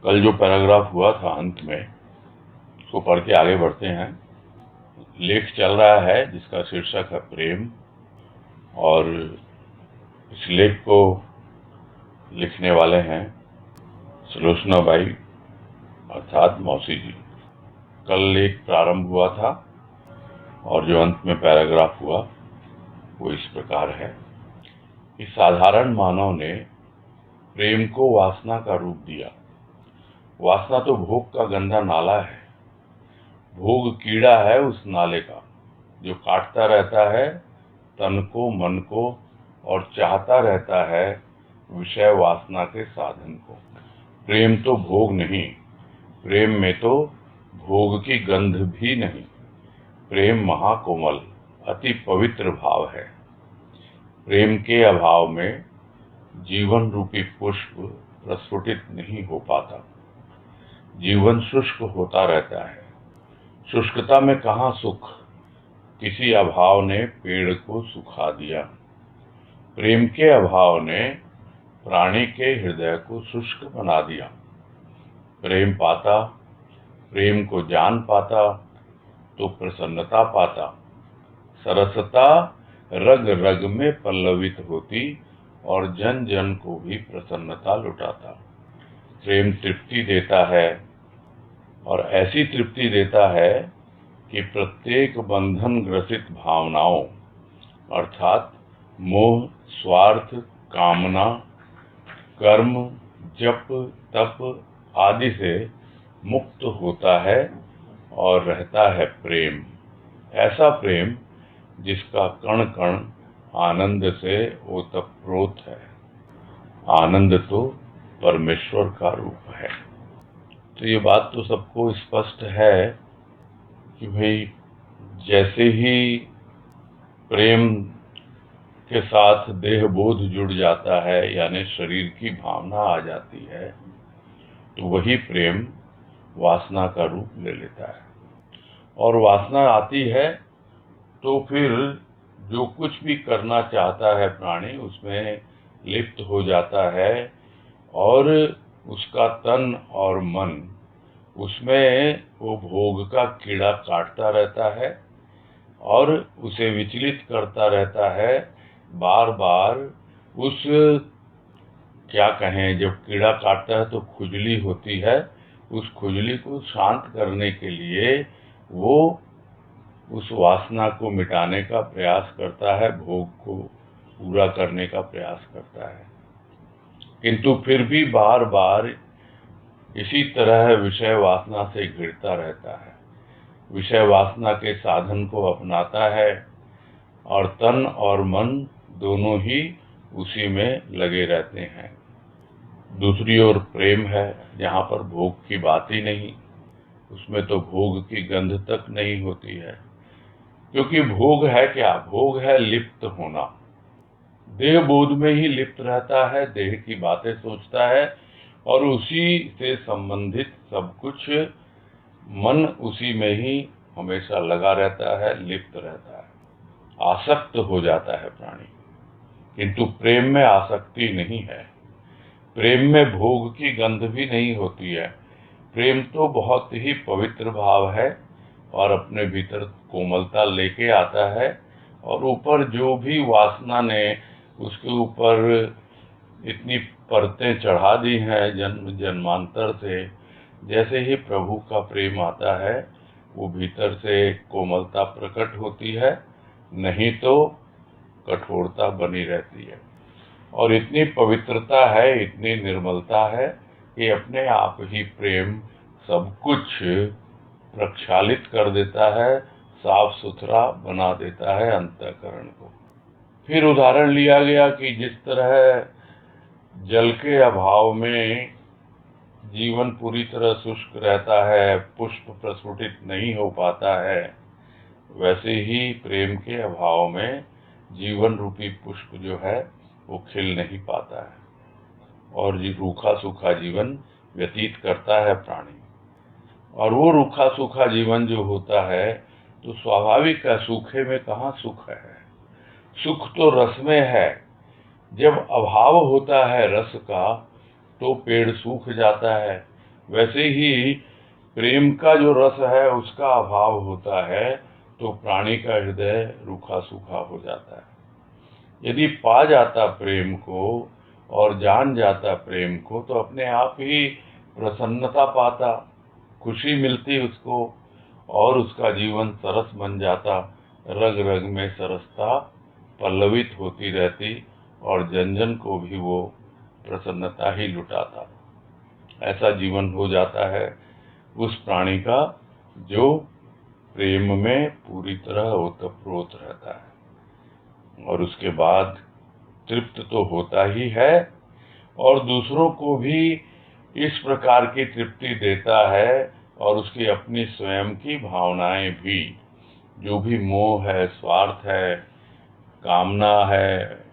कल जो पैराग्राफ हुआ था अंत में, उसको पढ़ के आगे बढ़ते हैं। लेख चल रहा है जिसका शीर्षक है प्रेम, और इस लेख को लिखने वाले हैं सुलोचनाबाई अर्थात मौसी जी। कल लेख प्रारंभ हुआ था और जो अंत में पैराग्राफ हुआ वो इस प्रकार है कि साधारण मानव ने प्रेम को वासना का रूप दिया। वासना तो भोग का गंदा नाला है, भोग कीड़ा है उस नाले का, जो काटता रहता है तन को, मन को, और चाहता रहता है विषय वासना के साधन को। प्रेम तो भोग नहीं, प्रेम में तो भोग की गंध भी नहीं। प्रेम महाकोमल अति पवित्र भाव है। प्रेम के अभाव में जीवन रूपी पुष्प प्रस्फुटित नहीं हो पाता, जीवन शुष्क होता रहता है। शुष्कता में कहाँ सुख, किसी अभाव ने पेड़ को सुखा दिया। प्रेम के अभाव ने प्राणी के हृदय को शुष्क बना दिया। प्रेम पाता, प्रेम को जान पाता तो प्रसन्नता पाता। सरसता रग रग में पल्लवित होती और जन जन को भी प्रसन्नता लुटाता। प्रेम तृप्ति देता है, और ऐसी तृप्ति देता है कि प्रत्येक बंधन ग्रसित भावनाओं अर्थात मोह, स्वार्थ, कामना, कर्म, जप, तप आदि से मुक्त होता है और रहता है प्रेम। ऐसा प्रेम जिसका कण कण आनंद से ओतप्रोत है। आनंद तो परमेश्वर का रूप है। तो ये बात तो सबको स्पष्ट है कि भाई जैसे ही प्रेम के साथ देह बोध जुड़ जाता है, यानी शरीर की भावना आ जाती है, तो वही प्रेम वासना का रूप ले लेता है। और वासना आती है तो फिर जो कुछ भी करना चाहता है प्राणी उसमें लिप्त हो जाता है, और उसका तन और मन उसमें वो भोग का कीड़ा काटता रहता है और उसे विचलित करता रहता है। बार बार उस, क्या कहें, जब कीड़ा काटता है तो खुजली होती है, उस खुजली को शांत करने के लिए वो उस वासना को मिटाने का प्रयास करता है, भोग को पूरा करने का प्रयास करता है, किंतु फिर भी बार बार इसी तरह विषय वासना से घिरता रहता है। विषय वासना के साधन को अपनाता है और तन और मन दोनों ही उसी में लगे रहते हैं। दूसरी ओर प्रेम है जहाँ पर भोग की बात ही नहीं, उसमें तो भोग की गंध तक नहीं होती है, क्योंकि भोग है क्या? भोग है लिप्त होना। देह बोध में ही लिप्त रहता है, देह की बातें सोचता है और उसी से संबंधित सब कुछ, मन उसी में ही हमेशा लगा रहता है, लिप्त रहता है, आसक्त हो जाता है प्राणी। किंतु प्रेम में आसक्ति नहीं है, प्रेम में भोग की गंध भी नहीं होती है। प्रेम तो बहुत ही पवित्र भाव है और अपने भीतर कोमलता लेके आता है, और ऊपर जो भी वासना ने उसके ऊपर इतनी परतें चढ़ा दी हैं जन्म जन्मांतर से, जैसे ही प्रभु का प्रेम आता है वो भीतर से कोमलता प्रकट होती है, नहीं तो कठोरता बनी रहती है। और इतनी पवित्रता है, इतनी निर्मलता है कि अपने आप ही प्रेम सब कुछ प्रक्षालित कर देता है, साफ सुथरा बना देता है अंतःकरण को। फिर उदाहरण लिया गया कि जिस तरह जल के अभाव में जीवन पूरी तरह शुष्क रहता है, पुष्प प्रस्फुटित नहीं हो पाता है, वैसे ही प्रेम के अभाव में जीवन रूपी पुष्प जो है वो खिल नहीं पाता है और रूखा सूखा जीवन व्यतीत करता है प्राणी। और वो रूखा सूखा जीवन जो होता है तो स्वाभाविक है, सूखे में कहाँ सुख है? सुख तो रस में है। जब अभाव होता है रस का तो पेड़ सूख जाता है, वैसे ही प्रेम का जो रस है उसका अभाव होता है तो प्राणी का हृदय रूखा सूखा हो जाता है। यदि पा जाता प्रेम को और जान जाता प्रेम को तो अपने आप ही प्रसन्नता पाता, खुशी मिलती उसको और उसका जीवन सरस बन जाता, रग रग में सरसता पल्लवित होती रहती और जन जन को भी वो प्रसन्नता ही लुटाता। ऐसा जीवन हो जाता है उस प्राणी का जो प्रेम में पूरी तरह ओतप्रोत रहता है, और उसके बाद तृप्त तो होता ही है और दूसरों को भी इस प्रकार की तृप्ति देता है, और उसकी अपनी स्वयं की भावनाएं भी, जो भी मोह है, स्वार्थ है, कामना है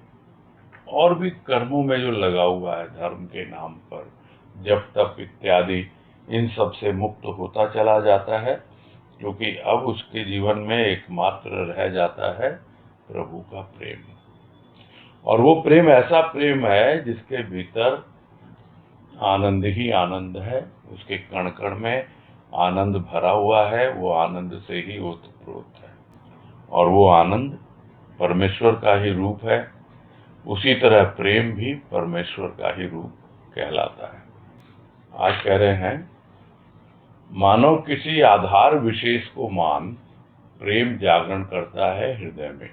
और भी कर्मों में जो लगा हुआ है धर्म के नाम पर, जप तप इत्यादि, इन सब से मुक्त होता चला जाता है, क्योंकि अब उसके जीवन में एकमात्र रह जाता है प्रभु का प्रेम। और वो प्रेम ऐसा प्रेम है जिसके भीतर आनंद ही आनंद है, उसके कण कण में आनंद भरा हुआ है, वो आनंद से ही ओतप्रोत है और वो आनंद परमेश्वर का ही रूप है। उसी तरह प्रेम भी परमेश्वर का ही रूप कहलाता है। आज कह रहे हैं, मानो किसी आधार विशेष को मान प्रेम जागरण करता है हृदय में।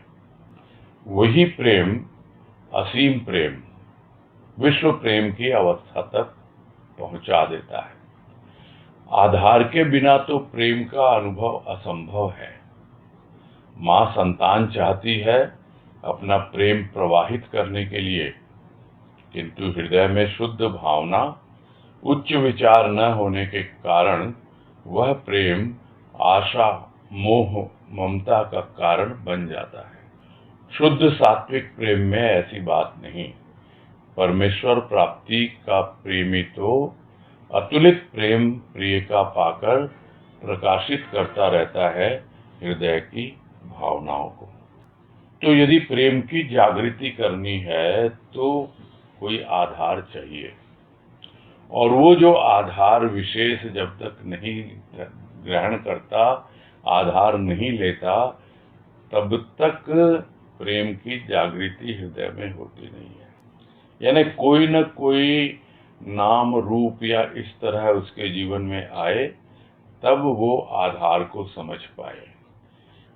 वही प्रेम, असीम प्रेम, विश्व प्रेम की अवस्था तक पहुंचा देता है। आधार के बिना तो प्रेम का अनुभव असंभव है। माँ संतान चाहती है अपना प्रेम प्रवाहित करने के लिए, किंतु हृदय में शुद्ध भावना, उच्च विचार न होने के कारण वह प्रेम आशा, मोह, ममता का कारण बन जाता है। शुद्ध सात्विक प्रेम में ऐसी बात नहीं। परमेश्वर प्राप्ति का प्रेमी तो अतुलित प्रेम प्रिय का पाकर प्रकाशित करता रहता है हृदय की भावनाओं को। तो यदि प्रेम की जागृति करनी है तो कोई आधार चाहिए, और वो जो आधार विशेष जब तक नहीं ग्रहण करता, आधार नहीं लेता, तब तक प्रेम की जागृति हृदय में होती नहीं है। यानी कोई न कोई नाम रूप या इस तरह उसके जीवन में आए तब वो आधार को समझ पाए,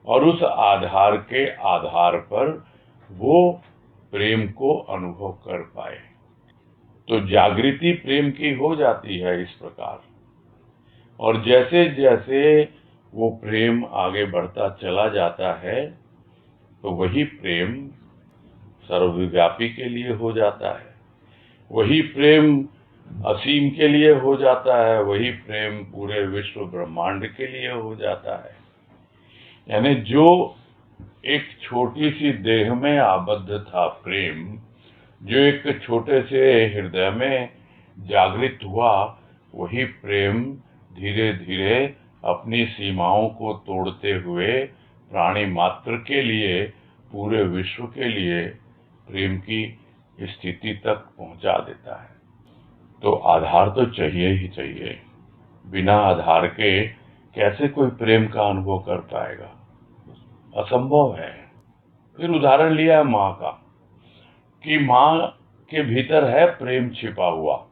और उस आधार के आधार पर वो प्रेम को अनुभव कर पाए। तो जागृति प्रेम की हो जाती है इस प्रकार, और जैसे जैसे वो प्रेम आगे बढ़ता चला जाता है तो वही प्रेम सर्वव्यापी के लिए हो जाता है, वही प्रेम असीम के लिए हो जाता है, वही प्रेम पूरे विश्व ब्रह्मांड के लिए हो जाता है। यानी जो एक छोटी सी देह में आबद्ध था प्रेम, जो एक छोटे से हृदय में जागृत हुआ, वही प्रेम धीरे धीरे अपनी सीमाओं को तोड़ते हुए प्राणी मात्र के लिए, पूरे विश्व के लिए प्रेम की स्थिति तक पहुंचा देता है। तो आधार तो चाहिए ही चाहिए। बिना आधार के कैसे कोई प्रेम का अनुभव कर पाएगा? असंभव है। फिर उदाहरण लिया है माँ का, कि माँ के भीतर है प्रेम छिपा हुआ,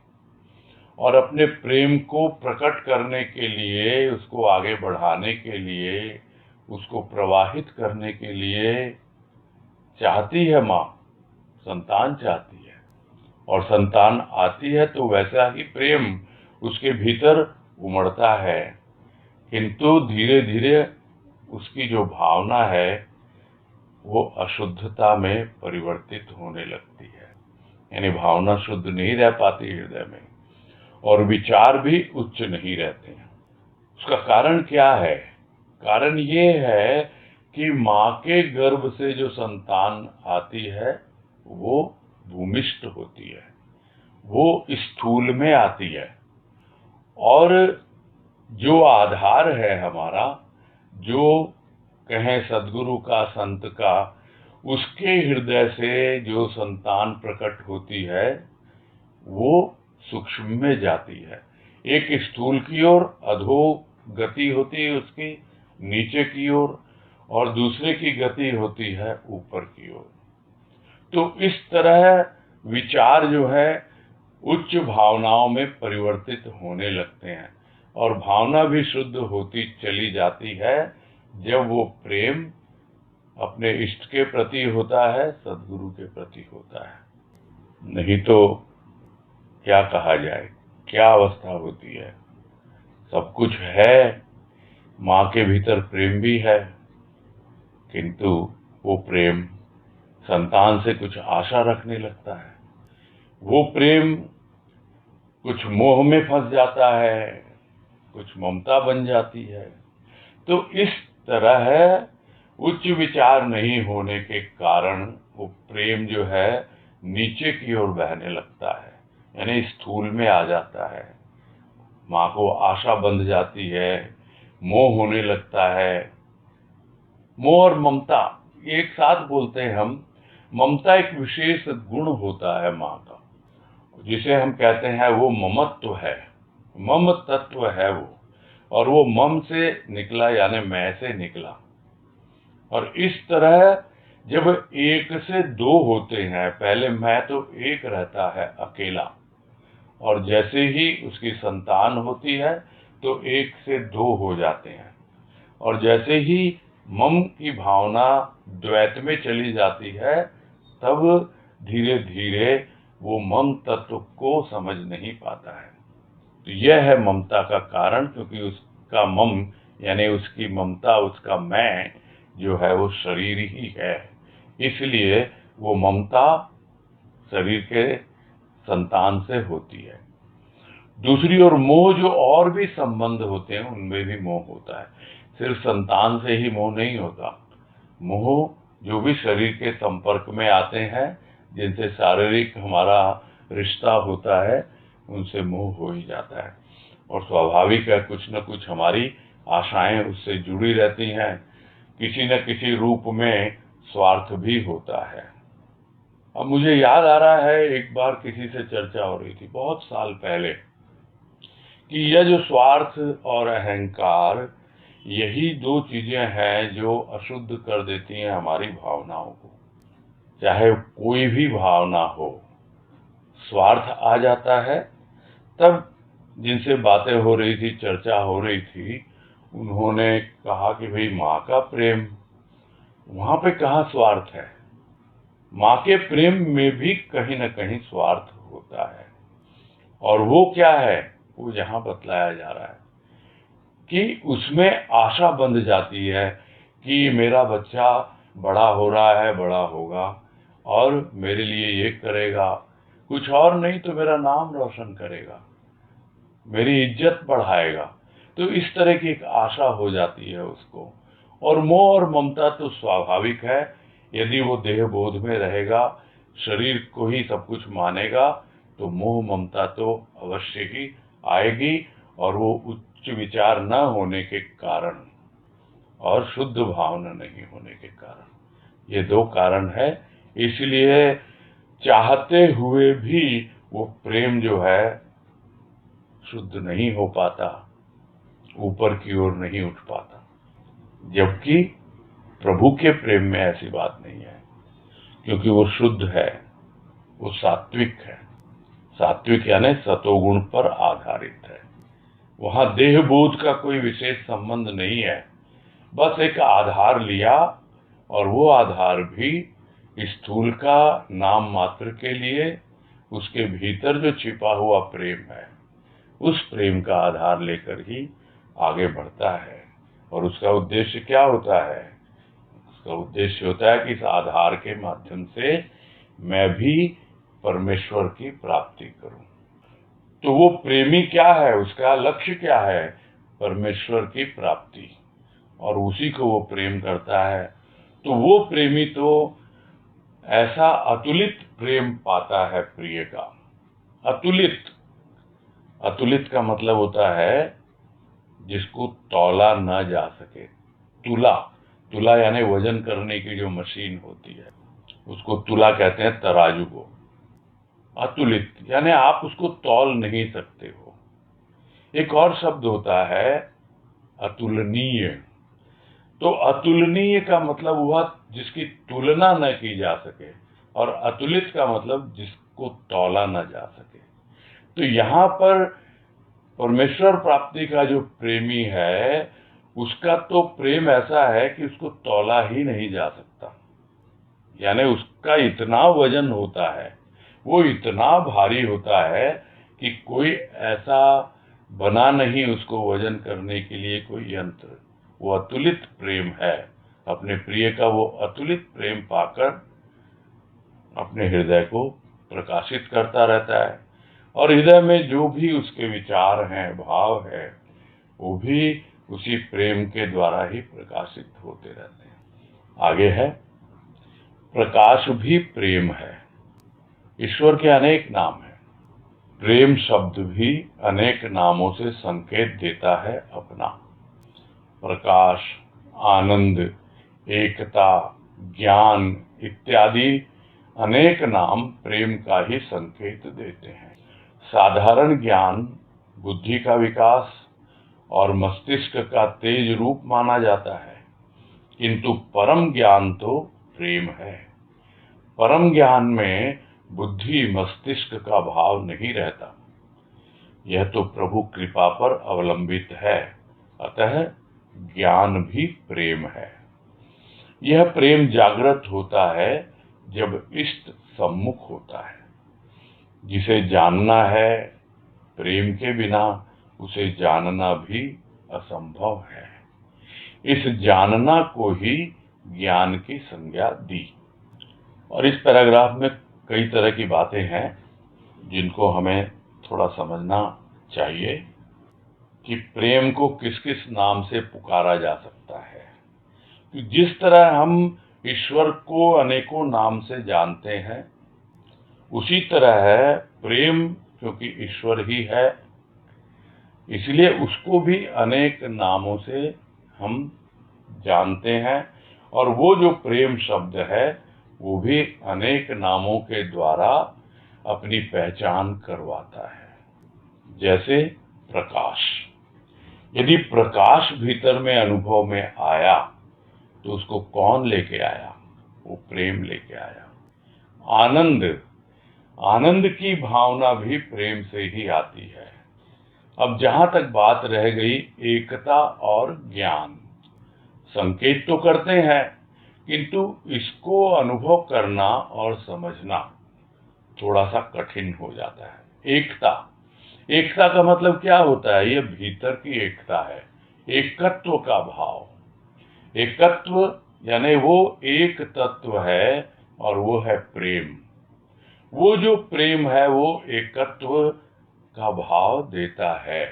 और अपने प्रेम को प्रकट करने के लिए, उसको आगे बढ़ाने के लिए, उसको प्रवाहित करने के लिए चाहती है माँ, संतान चाहती है, और संतान आती है तो वैसा ही प्रेम उसके भीतर उमड़ता है, किंतु धीरे धीरे उसकी जो भावना है वो अशुद्धता में परिवर्तित होने लगती है। यानी भावना शुद्ध नहीं रह पाती हृदय में, और विचार भी उच्च नहीं रहते हैं। उसका कारण क्या है? कारण ये है कि माँ के गर्भ से जो संतान आती है वो भूमिष्ठ होती है, वो स्थूल में आती है, और जो आधार है हमारा, जो कहें सद्गुरु का, संत का, उसके हृदय से जो संतान प्रकट होती है वो सूक्ष्म में जाती है। एक स्थूल की ओर अधो गति होती है उसकी नीचे की ओर, और दूसरे की गति होती है ऊपर की ओर। तो इस तरह विचार जो है उच्च भावनाओं में परिवर्तित होने लगते हैं, और भावना भी शुद्ध होती चली जाती है जब वो प्रेम अपने इष्ट के प्रति होता है, सदगुरु के प्रति होता है। नहीं तो क्या कहा जाए, क्या अवस्था होती है। सब कुछ है, माँ के भीतर प्रेम भी है, किंतु वो प्रेम संतान से कुछ आशा रखने लगता है, वो प्रेम कुछ मोह में फंस जाता है, कुछ ममता बन जाती है। तो इस तरह उच्च विचार नहीं होने के कारण वो प्रेम जो है नीचे की ओर बहने लगता है, यानी स्थूल में आ जाता है। माँ को आशा बंध जाती है, मोह होने लगता है। मोह और ममता एक साथ बोलते हैं हम। ममता एक विशेष गुण होता है माँ का, जिसे हम कहते हैं वो ममत्व है, मम तत्व है वो, और वो मम से निकला यानी मैं से निकला। और इस तरह जब एक से दो होते हैं, पहले मैं तो एक रहता है अकेला, और जैसे ही उसकी संतान होती है तो एक से दो हो जाते हैं, और जैसे ही मम की भावना द्वैत में चली जाती है तब धीरे धीरे वो मम तत्व को समझ नहीं पाता है। तो यह है ममता का कारण, क्योंकि उसका मम यानी उसकी ममता, उसका मैं जो है वो शरीर ही है, इसलिए वो ममता शरीर के संतान से होती है। दूसरी ओर मोह, जो और भी संबंध होते हैं उनमें भी मोह होता है, सिर्फ संतान से ही मोह नहीं होता। मोह जो भी शरीर के संपर्क में आते हैं, जिनसे शारीरिक हमारा रिश्ता होता है, उनसे मोह हो ही जाता है, और स्वाभाविक है कुछ न कुछ हमारी आशाएं उससे जुड़ी रहती हैं, किसी न किसी रूप में स्वार्थ भी होता है। अब मुझे याद आ रहा है, एक बार किसी से चर्चा हो रही थी बहुत साल पहले, कि यह जो स्वार्थ और अहंकार, यही दो चीजें हैं जो अशुद्ध कर देती हैं हमारी भावनाओं को। चाहे कोई भी भावना हो, स्वार्थ आ जाता है तब। जिनसे बातें हो रही थी, चर्चा हो रही थी, उन्होंने कहा कि भाई माँ का प्रेम, वहां पे कहाँ स्वार्थ है। माँ के प्रेम में भी कहीं न कहीं स्वार्थ होता है, और वो क्या है, वो यहाँ बतलाया जा रहा है कि उसमें आशा बंध जाती है कि मेरा बच्चा बड़ा हो रहा है, बड़ा होगा और मेरे लिए ये करेगा, कुछ और नहीं तो मेरा नाम रोशन करेगा, मेरी इज्जत बढ़ाएगा। तो इस तरह की एक आशा हो जाती है उसको। और मोह और ममता तो स्वाभाविक है, यदि वो देह बोध में रहेगा, शरीर को ही सब कुछ मानेगा, तो मोह ममता तो अवश्य ही आएगी, और वो उच्च विचार न होने के कारण और शुद्ध भावना नहीं होने के कारण, ये दो कारण है। इसलिए चाहते हुए भी वो प्रेम जो है शुद्ध नहीं हो पाता, ऊपर की ओर नहीं उठ पाता। जबकि प्रभु के प्रेम में ऐसी बात नहीं है, क्योंकि वो शुद्ध है, वो सात्विक है। सात्विक यानी सतोगुण पर आधारित है। वहां देह बोध का कोई विशेष संबंध नहीं है, बस एक आधार लिया, और वो आधार भी स्थूल का नाम मात्र के लिए, उसके भीतर जो छिपा हुआ प्रेम है, उस प्रेम का आधार लेकर ही आगे बढ़ता है। और उसका उद्देश्य क्या होता है? उसका उद्देश्य होता है कि इस आधार के माध्यम से मैं भी परमेश्वर की प्राप्ति करूं। तो वो प्रेमी क्या है, उसका लक्ष्य क्या है? परमेश्वर की प्राप्ति, और उसी को वो प्रेम करता है। तो वो प्रेमी तो ऐसा अतुलित प्रेम पाता है प्रिय का। अतुलित, अतुलित का मतलब होता है जिसको तौला न जा सके। तुला, तुला यानी वजन करने की जो मशीन होती है, उसको तुला कहते हैं, तराजू को। अतुलित यानी आप उसको तौल नहीं सकते हो। एक और शब्द होता है अतुलनीय। तो अतुलनीय का मतलब हुआ जिसकी तुलना न की जा सके, और अतुलित का मतलब जिसको तौला न जा सके। तो यहाँ पर परमेश्वर प्राप्ति का जो प्रेमी है, उसका तो प्रेम ऐसा है कि उसको तौला ही नहीं जा सकता। यानी उसका इतना वजन होता है, वो इतना भारी होता है कि कोई ऐसा बना नहीं उसको वजन करने के लिए कोई यंत्र। वो अतुलित प्रेम है। अपने प्रिय का वो अतुलित प्रेम पाकर अपने हृदय को प्रकाशित करता रहता है, और हृदय में जो भी उसके विचार हैं, भाव है, वो भी उसी प्रेम के द्वारा ही प्रकाशित होते रहते हैं। आगे है, प्रकाश भी प्रेम है। ईश्वर के अनेक नाम हैं। प्रेम शब्द भी अनेक नामों से संकेत देता है अपना। प्रकाश, आनंद, एकता, ज्ञान इत्यादि अनेक नाम प्रेम का ही संकेत देते हैं। साधारण ज्ञान बुद्धि का विकास और मस्तिष्क का तेज रूप माना जाता है, किंतु परम ज्ञान तो प्रेम है। परम ज्ञान में बुद्धि मस्तिष्क का भाव नहीं रहता। यह तो प्रभु कृपा पर अवलंबित है, अतः ज्ञान भी प्रेम है। यह प्रेम जागृत होता है जब इष्ट सम्मुख होता है। जिसे जानना है, प्रेम के बिना उसे जानना भी असंभव है। इस जानना को ही ज्ञान की संज्ञा दी। और इस पैराग्राफ में कई तरह की बातें हैं जिनको हमें थोड़ा समझना चाहिए कि प्रेम को किस किस नाम से पुकारा जा सकता है। तो जिस तरह हम ईश्वर को अनेकों नाम से जानते हैं, उसी तरह है प्रेम, क्योंकि ईश्वर ही है, इसलिए उसको भी अनेक नामों से हम जानते हैं। और वो जो प्रेम शब्द है, वो भी अनेक नामों के द्वारा अपनी पहचान करवाता है। जैसे प्रकाश, यदि प्रकाश भीतर में अनुभव में आया तो उसको कौन लेके आया? वो प्रेम लेके आया। आनंद, आनंद की भावना भी प्रेम से ही आती है। अब जहां तक बात रह गई एकता और ज्ञान, संकेत तो करते हैं, किंतु इसको अनुभव करना और समझना थोड़ा सा कठिन हो जाता है। एकता, एकता का मतलब क्या होता है? ये भीतर की एकता है, एकत्व का भाव। एकत्व यानी वो एक तत्व है, और वो है प्रेम। वो जो प्रेम है वो एकत्व का भाव देता है,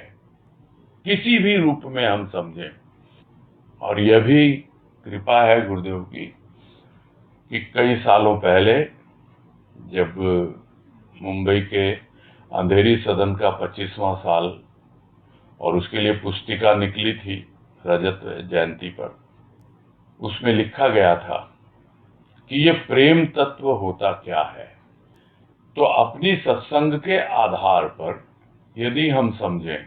किसी भी रूप में हम समझें। और यह भी कृपा है गुरुदेव की कि कई सालों पहले जब मुंबई के अंधेरी सदन का 25वां साल और उसके लिए पुस्तिका निकली थी रजत जयंती पर, उसमें लिखा गया था कि ये प्रेम तत्व होता क्या है। तो अपनी सत्संग के आधार पर यदि हम समझें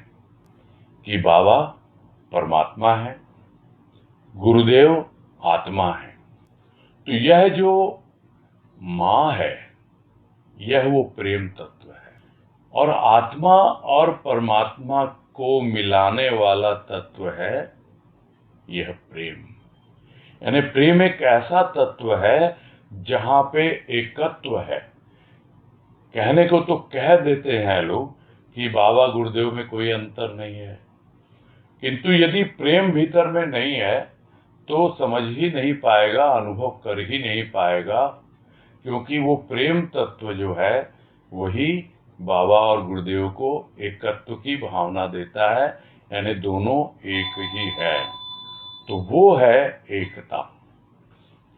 कि बाबा परमात्मा है, गुरुदेव आत्मा है, तो यह जो माँ है, यह वो प्रेम तत्व है। और आत्मा और परमात्मा को मिलाने वाला तत्व है यह प्रेम। यानी प्रेम एक ऐसा तत्व है जहां पे एकत्व है। कहने को तो कह देते हैं लोग कि बाबा गुरुदेव में कोई अंतर नहीं है, किंतु यदि प्रेम भीतर में नहीं है तो समझ ही नहीं पाएगा, अनुभव कर ही नहीं पाएगा, क्योंकि वो प्रेम तत्व जो है वही बाबा और गुरुदेव को एकत्व की भावना देता है। यानी दोनों एक ही है, तो वो है एकता।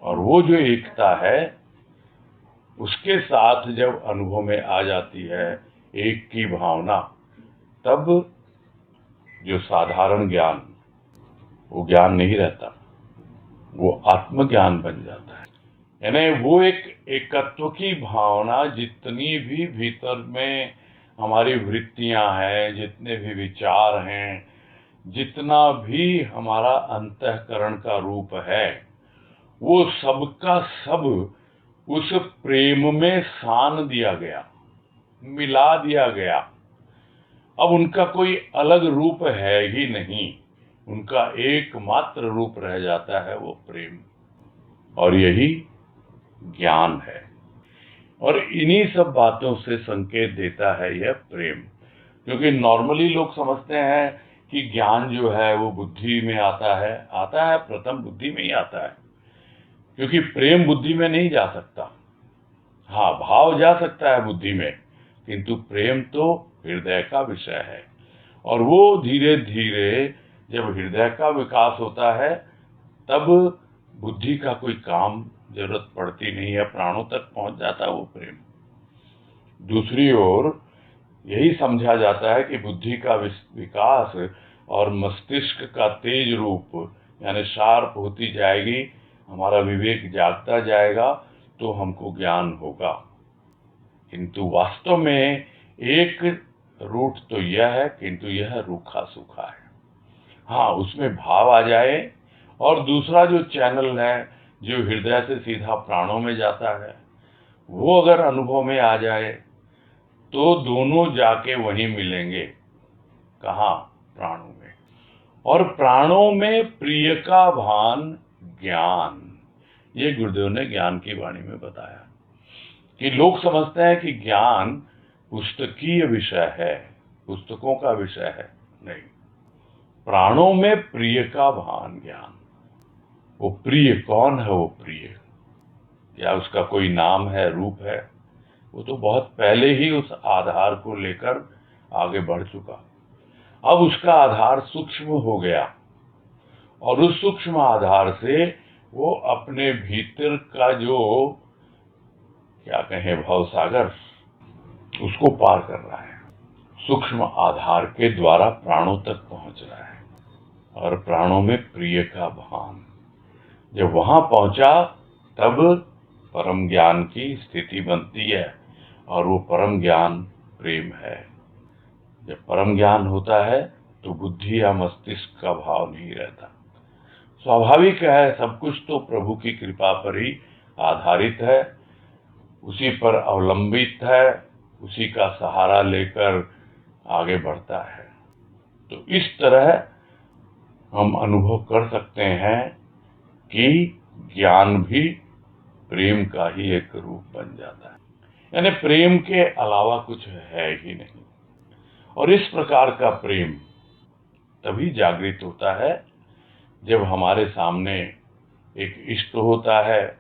और वो जो एकता है उसके साथ जब अनुभव में आ जाती है एक की भावना, तब जो साधारण ज्ञान, वो ज्ञान नहीं रहता, वो आत्मज्ञान बन जाता है। यानी वो एक एकत्व की भावना जितनी भी भीतर में हमारी वृत्तियां हैं, जितने भी विचार हैं, जितना भी हमारा अंतःकरण का रूप है, वो सबका सब उस प्रेम में सान दिया गया, मिला दिया गया। अब उनका कोई अलग रूप है ही नहीं, उनका एकमात्र रूप रह जाता है वो प्रेम, और यही ज्ञान है। और इन्हीं सब बातों से संकेत देता है यह प्रेम, क्योंकि नॉर्मली लोग समझते हैं कि ज्ञान जो है वो बुद्धि में आता है, प्रथम बुद्धि में ही आता है, क्योंकि प्रेम बुद्धि में नहीं जा सकता। हाँ, भाव जा सकता है बुद्धि में, किंतु प्रेम तो हृदय का विषय है, और वो धीरे धीरे जब हृदय का विकास होता है तब बुद्धि का कोई काम जरूरत पड़ती नहीं है, प्राणों तक पहुंच जाता है वो प्रेम। दूसरी ओर यही समझा जाता है कि बुद्धि का विकास और मस्तिष्क का तेज रूप यानी शार्प होती जाएगी, हमारा विवेक जागता जाएगा, तो हमको ज्ञान होगा। किंतु वास्तव में एक रूट तो यह है, किंतु यह रूखा सूखा है। हाँ, उसमें भाव आ जाए, और दूसरा जो चैनल है जो हृदय से सीधा प्राणों में जाता है, वो अगर अनुभव में आ जाए तो दोनों जाके वहीं मिलेंगे। कहाँ? प्राणों में। और प्राणों में प्रिय का भान ज्ञान, ये गुरुदेव ने ज्ञान की वाणी में बताया। कि लोग समझते हैं कि ज्ञान पुस्तकीय विषय है, पुस्तकों का विषय है। नहीं, प्राणों में प्रिय का भान ज्ञान। वो प्रिय कौन है? वो प्रिय क्या उसका कोई नाम है, रूप है? वो तो बहुत पहले ही उस आधार को लेकर आगे बढ़ चुका। अब उसका आधार सूक्ष्म हो गया, और उस सूक्ष्म आधार से वो अपने भीतर का जो क्या कहें भवसागर, उसको पार कर रहा है, सूक्ष्म आधार के द्वारा प्राणों तक पहुंच रहा है। और प्राणों में प्रिय का भान जब वहां पहुंचा तब परम ज्ञान की स्थिति बनती है, और वो परम ज्ञान प्रेम है। जब परम ज्ञान होता है तो बुद्धि या मस्तिष्क का भाव नहीं रहता। स्वाभाविक है, सब कुछ तो प्रभु की कृपा पर ही आधारित है, उसी पर अवलंबित है, उसी का सहारा लेकर आगे बढ़ता है। तो इस तरह हम अनुभव कर सकते हैं कि ज्ञान भी प्रेम का ही एक रूप बन जाता है, यानी प्रेम के अलावा कुछ है ही नहीं। और इस प्रकार का प्रेम तभी जागृत होता है जब हमारे सामने एक इष्ट होता है,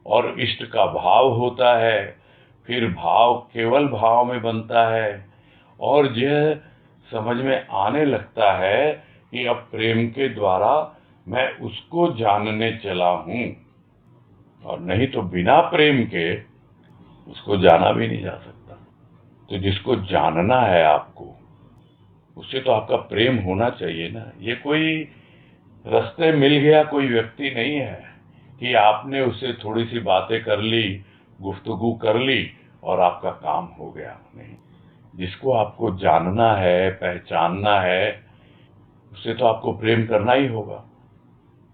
और इष्ट का भाव होता है, फिर भाव केवल भाव में बनता है, और यह समझ में आने लगता है कि अब प्रेम के द्वारा मैं उसको जानने चला हूं, और नहीं तो बिना प्रेम के उसको जाना भी नहीं जा सकता। तो जिसको जानना है आपको, उससे तो आपका प्रेम होना चाहिए ना। ये कोई रास्ते मिल गया कोई व्यक्ति नहीं है कि आपने उससे थोड़ी सी बातें कर ली, गुफ्तगू कर ली और आपका काम हो गया। नहीं, जिसको आपको जानना है, पहचानना है, उससे तो आपको प्रेम करना ही होगा।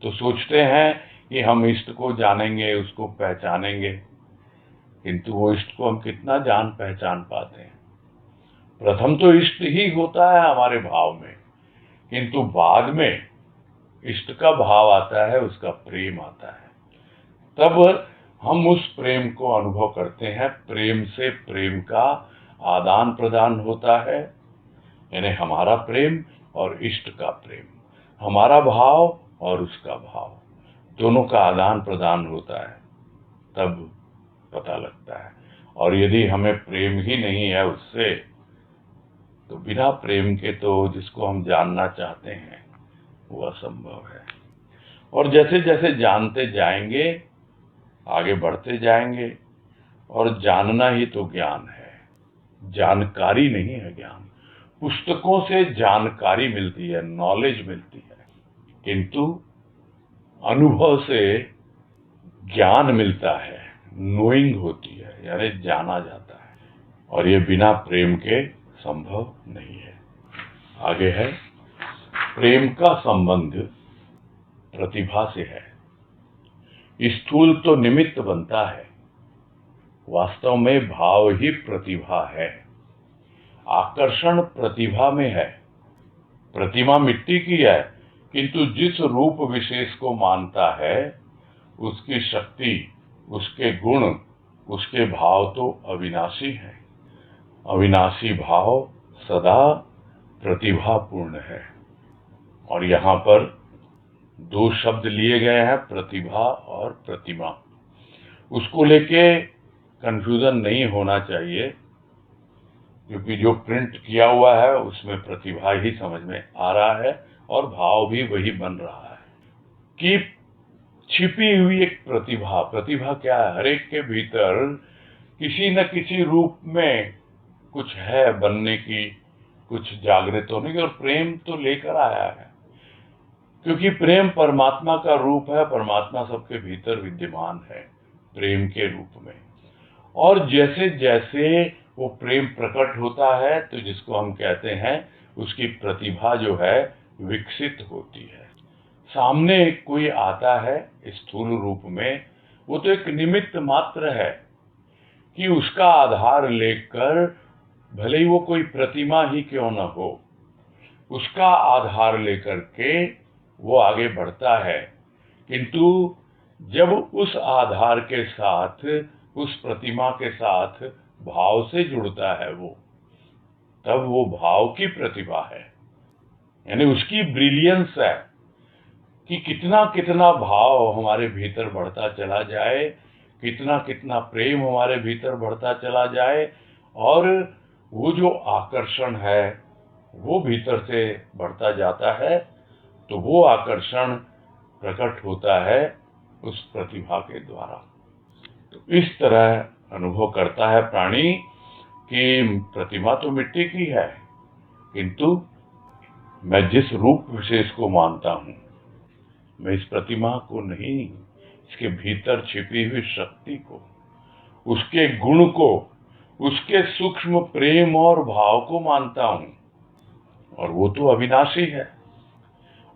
तो सोचते हैं कि हम इष्ट को जानेंगे, उसको पहचानेंगे, किंतु वो इष्ट को हम कितना जान पहचान पाते हैं? प्रथम तो इष्ट ही होता है हमारे भाव में, किंतु बाद में इष्ट का भाव आता है, उसका प्रेम आता है। तब हम उस प्रेम को अनुभव करते हैं। प्रेम से प्रेम का आदान प्रदान होता है, यानी हमारा प्रेम और इष्ट का प्रेम, हमारा भाव और उसका भाव, दोनों का आदान प्रदान होता है, तब पता लगता है। और यदि हमें प्रेम ही नहीं है उससे, तो बिना प्रेम के तो जिसको हम जानना चाहते हैं वो असंभव है। और जैसे जैसे जानते जाएंगे, आगे बढ़ते जाएंगे, और जानना ही तो ज्ञान है, जानकारी नहीं है ज्ञान। पुस्तकों से जानकारी मिलती है, नॉलेज मिलती है, किंतु अनुभव से ज्ञान मिलता है, नोइंग होती है, यानी जाना जाता है। और ये बिना प्रेम के संभव नहीं है। आगे है, प्रेम का संबंध प्रतिभा से है। स्थूल तो निमित्त बनता है, वास्तव में भाव ही प्रतिभा है। आकर्षण प्रतिभा में है। प्रतिमा मिट्टी की है, किंतु जिस रूप विशेष को मानता है, उसकी शक्ति, उसके गुण, उसके भाव तो अविनाशी हैं। अविनाशी भाव सदा प्रतिभापूर्ण है। और यहाँ पर दो शब्द लिए गए हैं, प्रतिभा और प्रतिमा। उसको लेके कंफ्यूजन नहीं होना चाहिए, क्योंकि जो प्रिंट किया हुआ है उसमें प्रतिभा ही समझ में आ रहा है और भाव भी वही बन रहा है कि छिपी हुई एक प्रतिभा। प्रतिभा क्या है? हर एक के भीतर किसी न किसी रूप में कुछ है बनने की, कुछ जागृत होने की, और प्रेम तो लेकर आया है, क्योंकि प्रेम परमात्मा का रूप है। परमात्मा सबके भीतर विद्यमान है प्रेम के रूप में। और जैसे जैसे वो प्रेम प्रकट होता है, तो जिसको हम कहते हैं, उसकी प्रतिभा जो है विकसित होती है। सामने कोई आता है स्थूल रूप में, वो तो एक निमित्त मात्र है कि उसका आधार लेकर, भले ही वो कोई प्रतिमा ही क्यों न हो, उसका आधार लेकर के वो आगे बढ़ता है। किंतु जब उस आधार के साथ, उस प्रतिमा के साथ भाव से जुड़ता है वो, तब वो भाव की प्रतिभा है। यानी उसकी ब्रिलियंस है कि कितना कितना भाव हमारे भीतर बढ़ता चला जाए, कितना कितना प्रेम हमारे भीतर बढ़ता चला जाए, और वो जो आकर्षण है वो भीतर से बढ़ता जाता है। तो वो आकर्षण प्रकट होता है उस प्रतिभा के द्वारा। तो इस तरह अनुभव करता है प्राणी कि प्रतिमा तो मिट्टी की है, किंतु मैं जिस रूप विशेष को मानता हूं, मैं इस प्रतिमा को नहीं, इसके भीतर छिपी हुई शक्ति को, उसके गुण को, उसके सूक्ष्म प्रेम और भाव को मानता हूं, और वो तो अविनाशी है।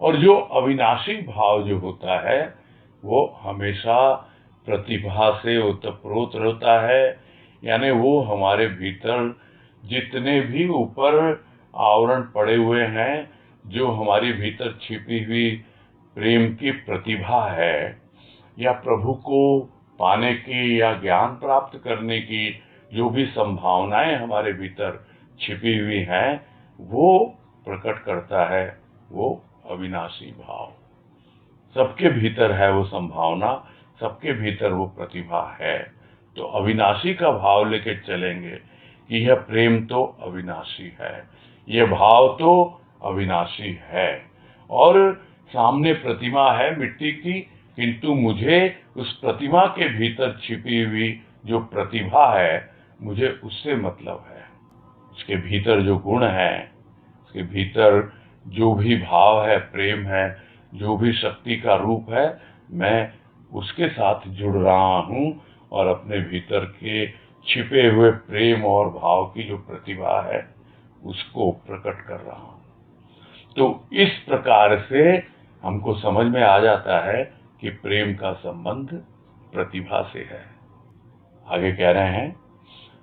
और जो अविनाशी भाव जो होता है, वो हमेशा प्रतिभा से ओतप्रोत रहता है। यानी वो हमारे भीतर जितने भी ऊपर आवरण पड़े हुए हैं, जो हमारी भीतर छिपी हुई प्रेम की प्रतिभा है, या प्रभु को पाने की या ज्ञान प्राप्त करने की जो भी संभावनाएं हमारे भीतर छिपी हुई हैं, वो प्रकट करता है वो अविनाशी भाव। सबके भीतर है वो संभावना, सबके भीतर वो प्रतिभा है। तो अविनाशी का भाव लेके चलेंगे कि यह प्रेम तो अविनाशी है, यह भाव तो अविनाशी है, और सामने प्रतिमा है मिट्टी की, किंतु मुझे उस प्रतिमा के भीतर छिपी हुई जो प्रतिभा है, मुझे उससे मतलब है। उसके भीतर जो गुण है, उसके भीतर जो भी भाव है, प्रेम है, जो भी शक्ति का रूप है, मैं उसके साथ जुड़ रहा हूं और अपने भीतर के छिपे हुए प्रेम और भाव की जो प्रतिभा है उसको प्रकट कर रहा हूं। तो इस प्रकार से हमको समझ में आ जाता है कि प्रेम का संबंध प्रतिभा से है। आगे कह रहे हैं,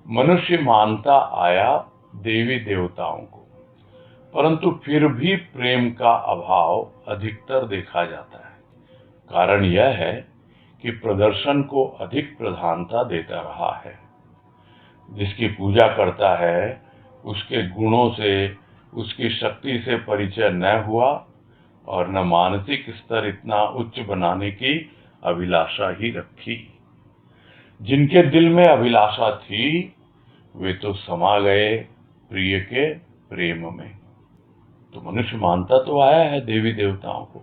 मनुष्य मानता आया देवी देवताओं को, परंतु फिर भी प्रेम का अभाव अधिकतर देखा जाता है। कारण यह है कि प्रदर्शन को अधिक प्रधानता देता रहा है। जिसकी पूजा करता है, उसके गुणों से, उसकी शक्ति से परिचय न हुआ, और न मानसिक स्तर इतना उच्च बनाने की अभिलाषा ही रखी। जिनके दिल में अभिलाषा थी, वे तो समा गए प्रिय के प्रेम में। तो मनुष्य मानता तो आया है देवी देवताओं को,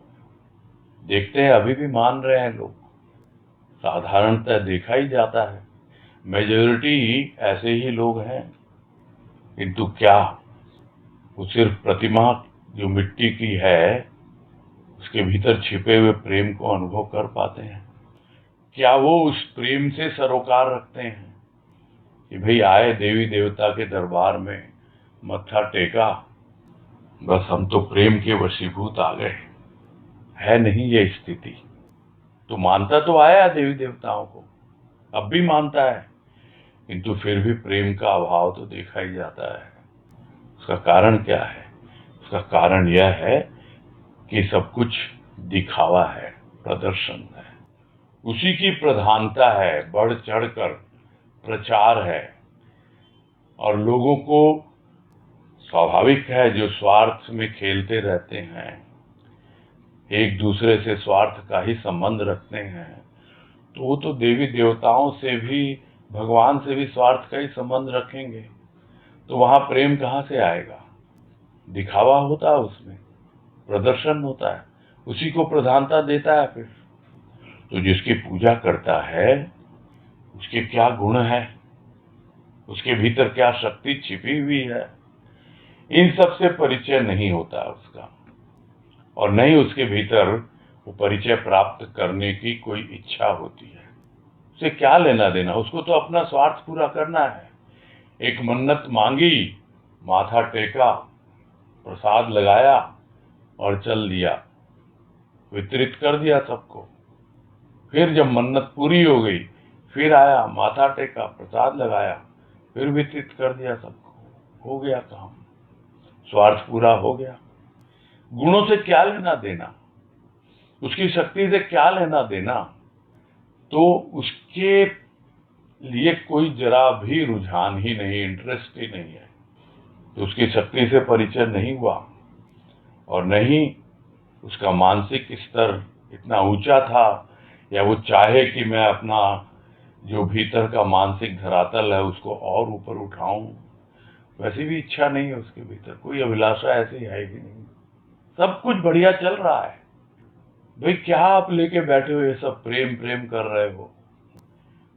देखते हैं अभी भी मान रहे हैं लोग, साधारणतः देखा ही जाता है, मेजॉरिटी ऐसे ही लोग हैं। किंतु क्या वो सिर्फ प्रतिमा जो मिट्टी की है, उसके भीतर छिपे हुए प्रेम को अनुभव कर पाते हैं? क्या वो उस प्रेम से सरोकार रखते हैं? कि भाई आए देवी देवता के दरबार में, मत्था टेका, बस हम तो प्रेम के वशीभूत आ गए। है नहीं ये स्थिति। तो मानता तो आया देवी देवताओं को, अब भी मानता है, किंतु फिर भी प्रेम का अभाव तो देखा ही जाता है। उसका कारण क्या है? उसका कारण यह है कि सब कुछ दिखावा है, प्रदर्शन है, उसी की प्रधानता है, बढ़ चढ़कर प्रचार है। और लोगों को स्वाभाविक है, जो स्वार्थ में खेलते रहते हैं, एक दूसरे से स्वार्थ का ही संबंध रखते हैं, तो वो तो देवी देवताओं से भी, भगवान से भी स्वार्थ का ही संबंध रखेंगे। तो वहां प्रेम कहाँ से आएगा? दिखावा होता है, उसमें प्रदर्शन होता है, उसी को प्रधानता देता है। फिर तो जिसकी पूजा करता है, उसके क्या गुण है, उसके भीतर क्या शक्ति छिपी हुई है, इन सब से परिचय नहीं होता उसका, और नहीं उसके भीतर वो परिचय प्राप्त करने की कोई इच्छा होती है। उसे क्या लेना देना, उसको तो अपना स्वार्थ पूरा करना है। एक मन्नत मांगी, माथा टेका, प्रसाद लगाया और चल दिया, वितरित कर दिया सबको। फिर जब मन्नत पूरी हो गई, फिर आया, माथा टेका, प्रसाद लगाया, फिर वितरित कर दिया सबको। हो गया काम, स्वार्थ पूरा हो गया। गुणों से क्या लेना देना, उसकी शक्ति से क्या लेना देना, तो उसके लिए कोई जरा भी रुझान ही नहीं, इंटरेस्ट ही नहीं है। तो उसकी शक्ति से परिचय नहीं हुआ, और नहीं उसका मानसिक स्तर इतना ऊंचा था, या वो चाहे कि मैं अपना जो भीतर का मानसिक धरातल है उसको और ऊपर उठाऊं, वैसी भी इच्छा नहीं है उसके भीतर, कोई अभिलाषा ऐसी है ही नहीं। सब कुछ बढ़िया चल रहा है। भाई क्या आप लेके बैठे हो, ये सब प्रेम प्रेम कर रहे हो?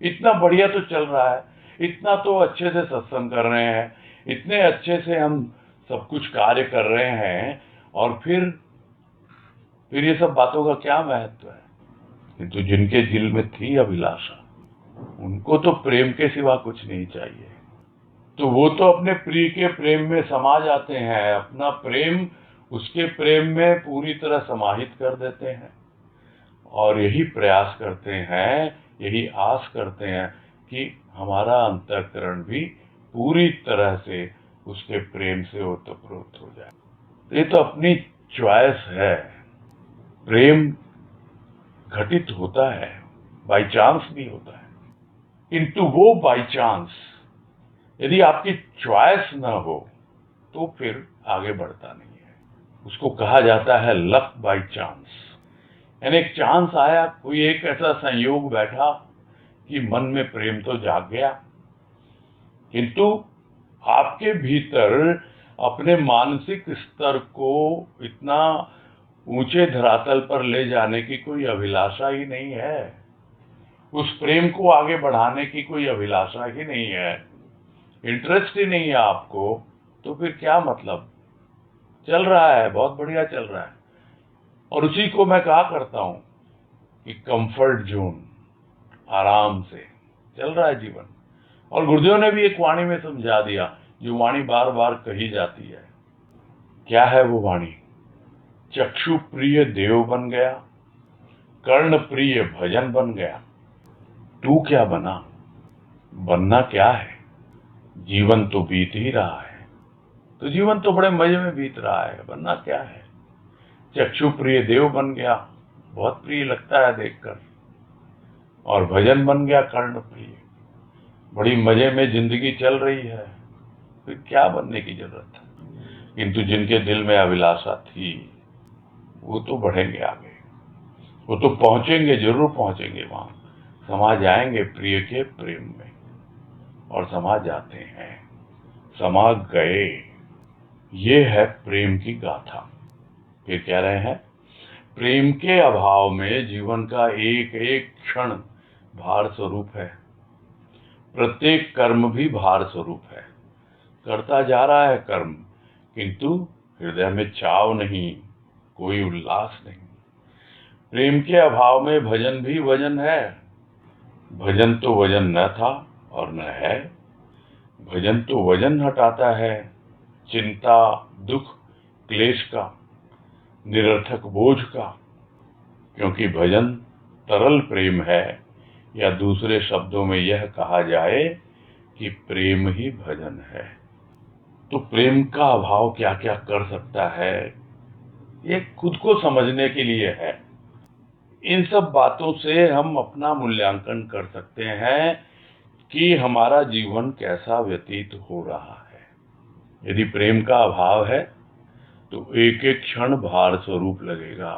इतना बढ़िया तो चल रहा है, इतना तो अच्छे से सत्संग कर रहे हैं, इतने अच्छे से हम सब कुछ कार्य कर रहे हैं, और फिर ये सब बातों का क्या महत्व है? किंतु जिनके दिल में थी अभिलाषा, उनको तो प्रेम के सिवा कुछ नहीं चाहिए। तो वो तो अपने प्रिय के प्रेम में समा जाते हैं, अपना प्रेम उसके प्रेम में पूरी तरह समाहित कर देते हैं, और यही प्रयास करते हैं, यही आस करते हैं कि हमारा अंतःकरण भी पूरी तरह से उसके प्रेम से ओतप्रोत हो जाए। तो ये तो अपनी चॉइस है। प्रेम घटित होता है, बाई चांस भी होता है, किंतु वो बाई चांस यदि आपकी चॉइस न हो तो फिर आगे बढ़ता नहीं है। उसको कहा जाता है लक बाई चांस। यानी एक चांस आया, कोई एक ऐसा संयोग बैठा कि मन में प्रेम तो जाग गया, किंतु आपके भीतर अपने मानसिक स्तर को इतना ऊंचे धरातल पर ले जाने की कोई अभिलाषा ही नहीं है, उस प्रेम को आगे बढ़ाने की कोई अभिलाषा ही नहीं है, इंटरेस्ट ही नहीं है आपको। तो फिर क्या मतलब? चल रहा है, बहुत बढ़िया चल रहा है, और उसी को मैं कहा करता हूं कि कंफर्ट जोन, आराम से चल रहा है जीवन। और गुरुदेव ने भी एक वाणी में समझा दिया, जो वाणी बार बार कही जाती है। क्या है वो वाणी? चक्षु प्रिय देव बन गया, कर्ण प्रिय भजन बन गया। तू क्या बना? बनना क्या है? जीवन तो बीत ही रहा है, तो जीवन तो बड़े मजे में बीत रहा है, बनना क्या है? चक्षु प्रिय देव बन गया, बहुत प्रिय लगता है देखकर, और भजन बन गया कर्ण प्रिय, बड़ी मजे में जिंदगी चल रही है, फिर क्या बनने की जरूरत है? किंतु जिनके दिल में अभिलाषा थी, वो तो बढ़ेंगे आगे, वो तो पहुंचेंगे, जरूर पहुंचेंगे वहां, समा जाएंगे प्रिय के प्रेम में, और समा जाते हैं, समा गए। ये है प्रेम की गाथा। फिर कह रहे हैं, प्रेम के अभाव में जीवन का एक एक क्षण भार स्वरूप है, प्रत्येक कर्म भी भार स्वरूप है। करता जा रहा है कर्म, किंतु हृदय में चाव नहीं, कोई उल्लास नहीं। प्रेम के अभाव में भजन भी वजन है, भजन तो वजन न था और न है। भजन तो वजन हटाता है, चिंता, दुख, क्लेश का, निरर्थक बोझ का, क्योंकि भजन तरल प्रेम है, या दूसरे शब्दों में यह कहा जाए कि प्रेम ही भजन है। तो प्रेम का अभाव क्या क्या कर सकता है, ये खुद को समझने के लिए है। इन सब बातों से हम अपना मूल्यांकन कर सकते हैं कि हमारा जीवन कैसा व्यतीत हो रहा है। यदि प्रेम का अभाव है तो एक एक क्षण भार स्वरूप लगेगा,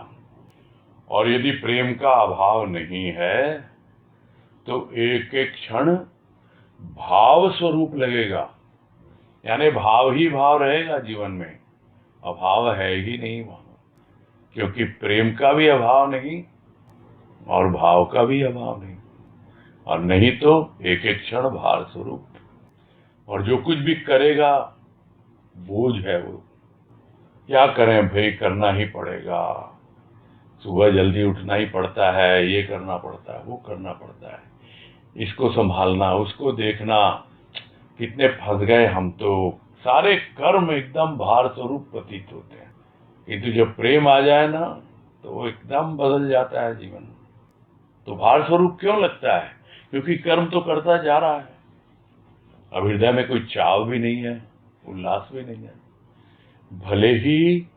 और यदि प्रेम का अभाव नहीं है तो एक एक क्षण भाव स्वरूप लगेगा, यानी भाव ही भाव रहेगा जीवन में, अभाव है ही नहीं वहां, क्योंकि प्रेम का भी अभाव नहीं और भाव का भी अभाव नहीं, और नहीं तो एक एक क्षण भार स्वरूप। और जो कुछ भी करेगा बोझ है वो, क्या करें भाई, करना ही पड़ेगा। सुबह जल्दी उठना ही पड़ता है, ये करना पड़ता है, वो करना पड़ता है, इसको संभालना, उसको देखना, कितने फंस गए हम तो। सारे कर्म एकदम भार स्वरूप प्रतीत होते हैं, किंतु जब प्रेम आ जाए ना तो वो एकदम बदल जाता है जीवन। तो भार स्वरूप क्यों लगता है? क्योंकि कर्म तो करता जा रहा है, अब हृदय में कोई चाव भी नहीं है, उल्लास भी नहीं है। भले ही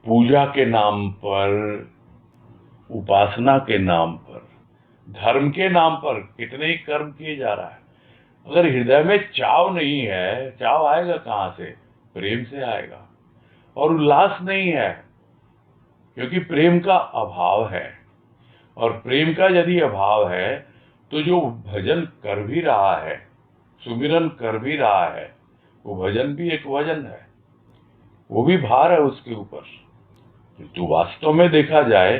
पूजा के नाम पर, उपासना के नाम पर, धर्म के नाम पर कितने ही कर्म किए जा रहा है, अगर हृदय में चाव नहीं है, चाव आएगा कहां से? प्रेम से आएगा। और उल्लास नहीं है, क्योंकि प्रेम का अभाव है। और प्रेम का यदि अभाव है तो जो भजन कर भी रहा है, सुमिरन कर भी रहा है, वो भजन भी एक वजन है, वो भी भार है उसके ऊपर। किंतु वास्तव में देखा जाए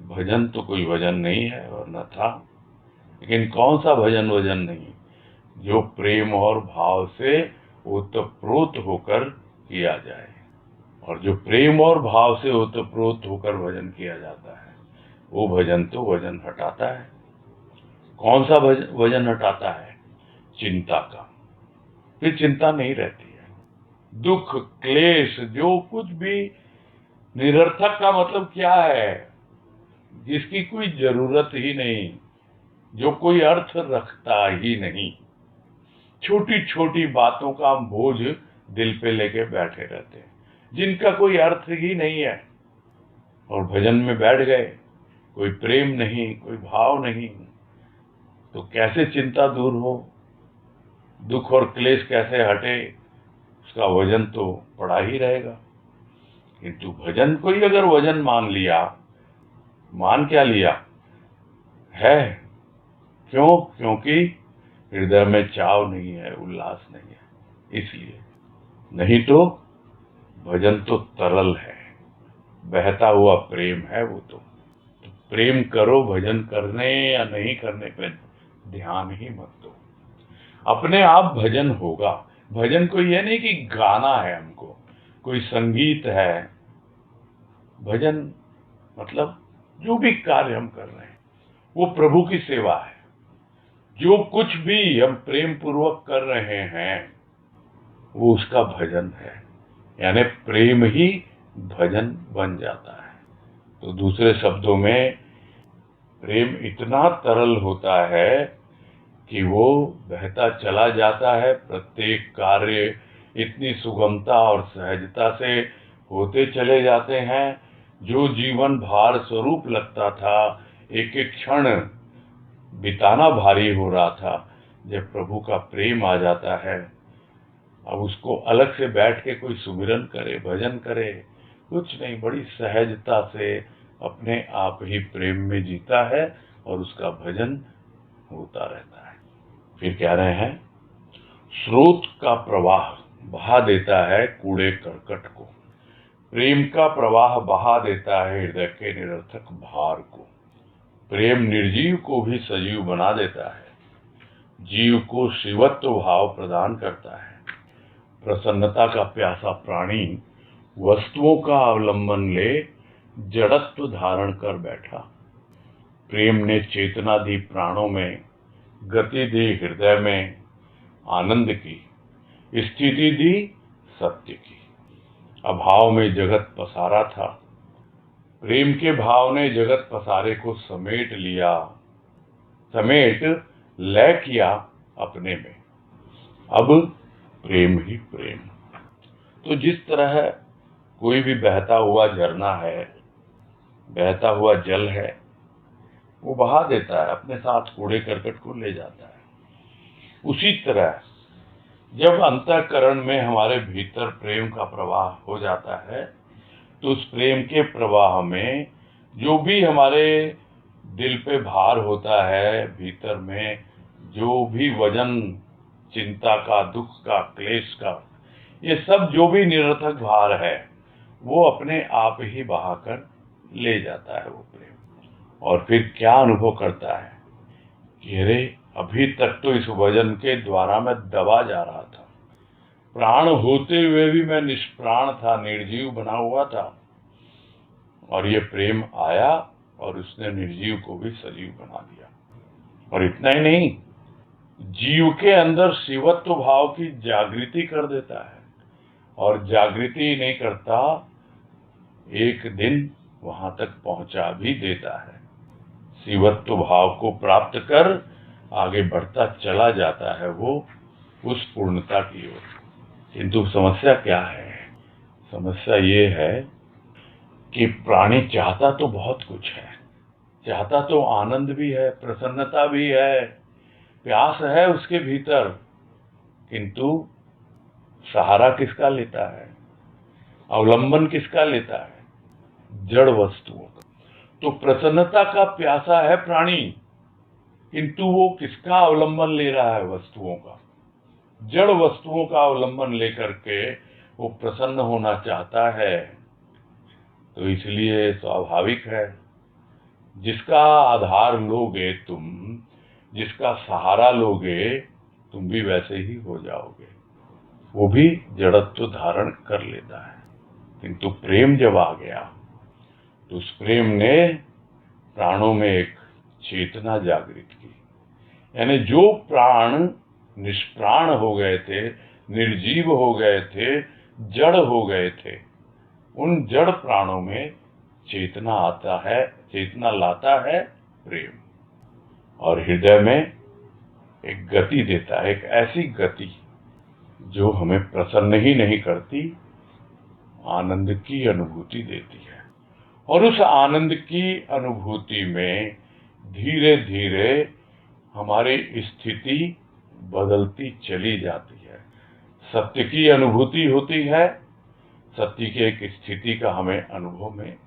भजन तो कोई वजन नहीं है और न था। लेकिन कौन सा भजन वजन नहीं, जो प्रेम और भाव से ओतप्रोत होकर किया जाए। और जो प्रेम और भाव से ओतप्रोत होकर भजन किया जाता है, वो भजन तो वजन हटाता है। कौन सा वजन हटाता है? चिंता का। फिर चिंता नहीं रहती है। दुख, क्लेश, जो कुछ भी निरर्थक का मतलब क्या है? जिसकी कोई जरूरत ही नहीं, जो कोई अर्थ रखता ही नहीं। छोटी छोटी बातों का हम बोझ दिल पे लेके बैठे रहते हैं, जिनका कोई अर्थ ही नहीं है। और भजन में बैठ गए, कोई प्रेम नहीं, कोई भाव नहीं, तो कैसे चिंता दूर हो, दुख और क्लेश कैसे हटे? उसका वजन तो पड़ा ही रहेगा। किंतु भजन को ही अगर वजन मान लिया, मान क्या लिया है? क्यों? क्योंकि हृदय में चाव नहीं है, उल्लास नहीं है, इसलिए। नहीं तो भजन तो तरल है, बहता हुआ प्रेम है वो तो प्रेम करो, भजन करने या नहीं करने पे ध्यान ही मत दो, अपने आप भजन होगा। भजन को ये नहीं कि गाना है हमको, कोई संगीत है। भजन मतलब जो भी कार्य हम कर रहे हैं वो प्रभु की सेवा है। जो कुछ भी हम प्रेम पूर्वक कर रहे हैं वो उसका भजन है, यानी प्रेम ही भजन बन जाता है। तो दूसरे शब्दों में प्रेम इतना तरल होता है कि वो बहता चला जाता है। प्रत्येक कार्य इतनी सुगमता और सहजता से होते चले जाते हैं। जो जीवन भार स्वरूप लगता था, एक एक क्षण बिताना भारी हो रहा था, जब प्रभु का प्रेम आ जाता है, अब उसको अलग से बैठ के कोई सुमिरन करे, भजन करे, कुछ नहीं, बड़ी सहजता से अपने आप ही प्रेम में जीता है और उसका भजन होता रहता है। फिर कह रहे हैं, स्रोत का प्रवाह बहा देता है कूड़े करकट को, प्रेम का प्रवाह बहा देता है हृदय के निरर्थक भार को। प्रेम निर्जीव को भी सजीव बना देता है, जीव को शिवत्व भाव प्रदान करता है। प्रसन्नता का प्यासा प्राणी वस्तुओं का अवलंबन ले जड़त्व धारण कर बैठा। प्रेम ने चेतना दी प्राणों में, गति दी हृदय में, आनंद की, स्थिति दी सत्य की। अभाव में जगत पसारा था, प्रेम के भाव ने जगत पसारे को समेट लिया, समेट लय किया अपने में। अब प्रेम ही प्रेम। तो जिस तरह कोई भी बहता हुआ झरना है, बहता हुआ जल है, वो बहा देता है, अपने साथ कूड़े करकट को ले जाता है। उसी तरह जब अंतःकरण में हमारे भीतर प्रेम का प्रवाह हो जाता है, तो उस प्रेम के प्रवाह में जो भी हमारे दिल पे भार होता है, भीतर में जो भी वजन चिंता का, दुख का, क्लेश का, ये सब जो भी निरर्थक भार है, वो अपने आप ही बहाकर ले जाता है वो प्रेम। और फिर क्या अनुभव करता है कि अरे अभी तक तो इस वजन के द्वारा मैं दबा जा रहा था, प्राण होते हुए भी मैं निष्प्राण था, निर्जीव बना हुआ था, और ये प्रेम आया और उसने निर्जीव को भी सजीव बना दिया। और इतना ही नहीं, जीव के अंदर शिवत्व भाव की जागृति कर देता है, और जागृति नहीं करता, एक दिन वहां तक पहुंचा भी देता है। शिवत्व भाव को प्राप्त कर आगे बढ़ता चला जाता है वो उस पूर्णता की ओर। किंतु समस्या क्या है? समस्या ये है कि प्राणी चाहता तो बहुत कुछ है, चाहता तो आनंद भी है, प्रसन्नता भी है, प्यास है उसके भीतर, किंतु सहारा किसका लेता है, अवलंबन किसका लेता है? जड़ वस्तुओं का। तो प्रसन्नता का प्यासा है प्राणी, किंतु वो किसका अवलंबन ले रहा है? वस्तुओं का, जड़ वस्तुओं का अवलंबन लेकर के वो प्रसन्न होना चाहता है। तो इसलिए स्वाभाविक है, जिसका आधार लोगे तुम, जिसका सहारा लोगे, तुम भी वैसे ही हो जाओगे। वो भी जड़त्व धारण कर लेता है। किंतु प्रेम जब आ गया, तो उस प्रेम ने प्राणों में एक चेतना जागृत की। यानी जो प्राण निष्प्राण हो गए थे, निर्जीव हो गए थे, जड़ हो गए थे, उन जड़ प्राणों में चेतना आता है, चेतना लाता है प्रेम, और हृदय में एक गति देता है, एक ऐसी गति जो हमें प्रसन्न ही नहीं करती, आनंद की अनुभूति देती है। और उस आनंद की अनुभूति में धीरे धीरे हमारी स्थिति बदलती चली जाती है। सत्य की अनुभूति होती है, सत्य की एक स्थिति का हमें अनुभव में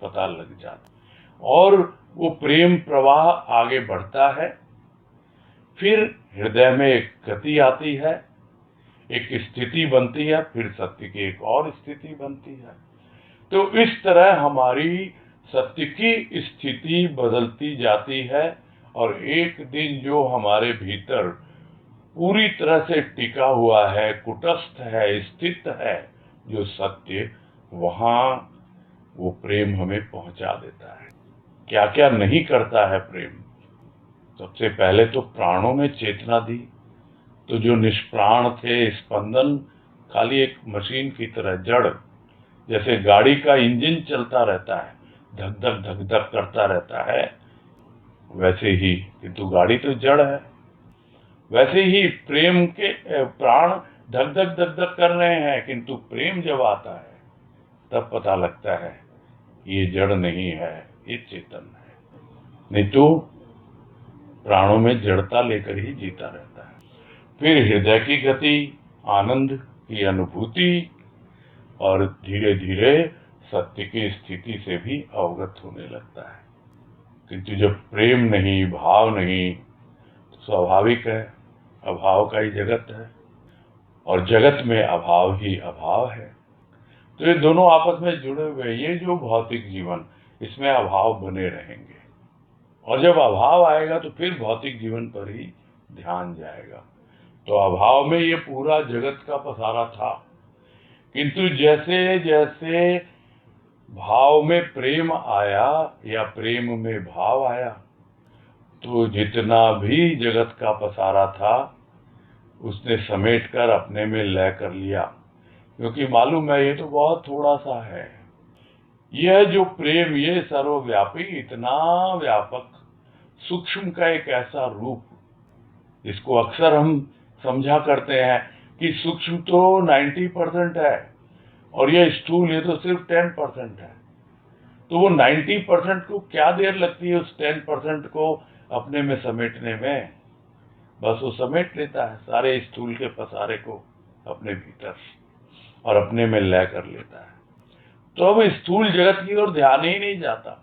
पता लग जाता है, और वो प्रेम प्रवाह आगे बढ़ता है। फिर हृदय में एक गति आती है, एक स्थिति बनती है, फिर सत्य की एक और स्थिति बनती है। तो इस तरह हमारी सत्य की स्थिति बदलती जाती है, और एक दिन जो हमारे भीतर पूरी तरह से टिका हुआ है, कुटस्थ है, स्थित है जो सत्य, वहां वो प्रेम हमें पहुंचा देता है। क्या क्या नहीं करता है प्रेम? सबसे पहले तो प्राणों में चेतना दी, तो जो निष्प्राण थे, स्पंदन खाली एक मशीन की तरह, जड़, जैसे गाड़ी का इंजन चलता रहता है, धक धक धक धक करता रहता है, वैसे ही, किंतु गाड़ी तो जड़ है, वैसे ही प्रेम के प्राण धक धक धक धक कर रहे हैं, किंतु प्रेम जब आता है तब पता लगता है ये जड़ नहीं है, ये चेतन है। नहीं तो प्राणों में जड़ता लेकर ही जीता रहता है। फिर हृदय की गति, आनंद की अनुभूति, और धीरे धीरे सत्य की स्थिति से भी अवगत होने लगता है। किंतु जब प्रेम नहीं, भाव नहीं, तो स्वाभाविक है अभाव का ही जगत है, और जगत में अभाव ही अभाव है। तो ये दोनों आपस में जुड़े हुए, ये जो भौतिक जीवन, इसमें अभाव बने रहेंगे, और जब अभाव आएगा तो फिर भौतिक जीवन पर ही ध्यान जाएगा। तो अभाव में ये पूरा जगत का पसारा था, किंतु जैसे जैसे भाव में प्रेम आया या प्रेम में भाव आया, तो जितना भी जगत का पसारा था उसने समेट कर अपने में लय कर लिया, क्योंकि मालूम है ये तो बहुत थोड़ा सा है। यह जो प्रेम, ये सर्वव्यापी, इतना व्यापक, सूक्ष्म का एक ऐसा रूप, इसको अक्सर हम समझा करते हैं कि सूक्ष्म तो 90% है और ये स्थूल, ये तो सिर्फ 10% है। तो वो 90% को क्या देर लगती है उस 10% को अपने में समेटने में? बस वो समेट लेता है सारे स्थूल के पसारे को अपने भीतर और अपने में लय कर लेता है। तो अब स्थूल जगत की ओर ध्यान ही नहीं जाता।